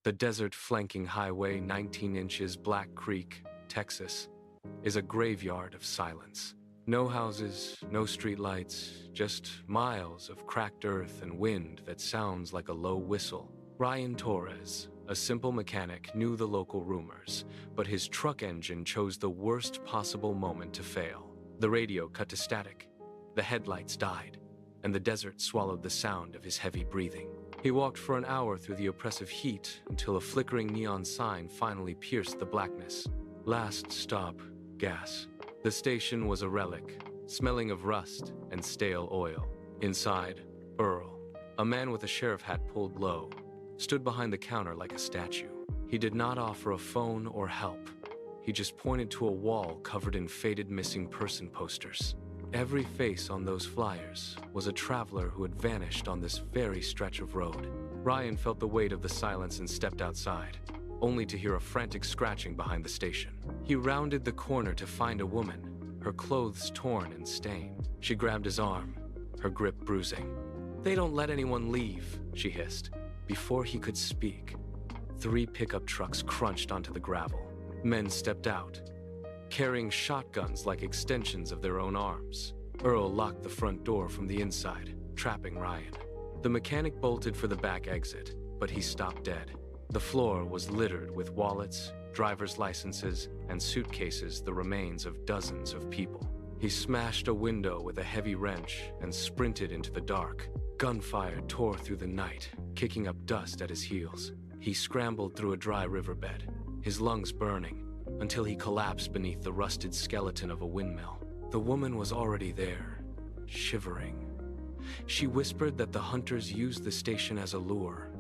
The desert flanking Highway 19 inches Black Creek, Texas, is a graveyard of silence. No houses, no streetlights, just miles of cracked earth and wind that sounds like a low whistle. Ryan Torres, a simple mechanic, knew the local rumors, but his truck engine chose the worst possible moment to fail. The radio cut to static, the headlights died, and the desert swallowed the sound of his heavy breathing. He walked for an hour through the oppressive heat until a flickering neon sign finally pierced the blackness. Last stop, gas. The station was a relic, smelling of rust and stale oil. Inside, Earl, a man with a sheriff hat pulled low, stood behind the counter like a statue. He did not offer a phone or help. He just pointed to a wall covered in faded missing person posters. Every face on those flyers was a traveler who had vanished on this very stretch of road. Ryan felt the weight of the silence and stepped outside, only to hear a frantic scratching behind the station. He rounded the corner to find a woman, her clothes torn and stained. She grabbed his arm, her grip bruising. "They don't let anyone leave," she hissed. Before he could speak, 3 pickup trucks crunched onto the gravel. Men stepped out, carrying shotguns like extensions of their own arms. Earl locked the front door from the inside, trapping Ryan. The mechanic bolted for the back exit, but he stopped dead. The floor was littered with wallets, driver's licenses, and suitcases, the remains of dozens of people. He smashed a window with a heavy wrench and sprinted into the dark. Gunfire tore through the night, kicking up dust at his heels. He scrambled through a dry riverbed, his lungs burning, until he collapsed beneath the rusted skeleton of a windmill. The woman was already there, shivering. She whispered that the hunters used the station as a lure,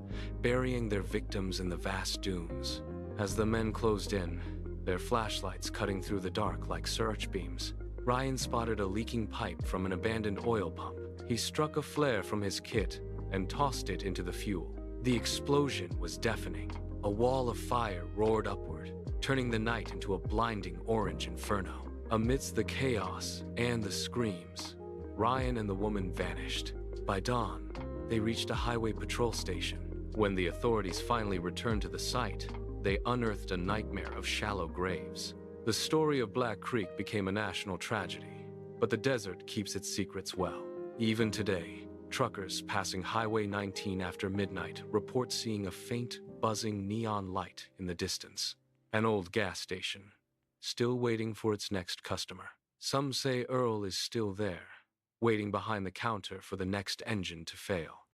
burying their victims in the vast dunes. As the men closed in, their flashlights cutting through the dark like search beams, Ryan spotted a leaking pipe from an abandoned oil pump. He struck a flare from his kit and tossed it into the fuel. The explosion was deafening. A wall of fire roared upward, turning the night into a blinding orange inferno. Amidst the chaos and the screams, Ryan and the woman vanished. By dawn, they reached a highway patrol station. When the authorities finally returned to the site, they unearthed a nightmare of shallow graves. The story of Black Creek became a national tragedy, but the desert keeps its secrets well. Even today, truckers passing Highway 19 after midnight report seeing a faint, buzzing neon light in the distance. An old gas station, still waiting for its next customer. Some say Earl is still there, waiting behind the counter for the next engine to fail.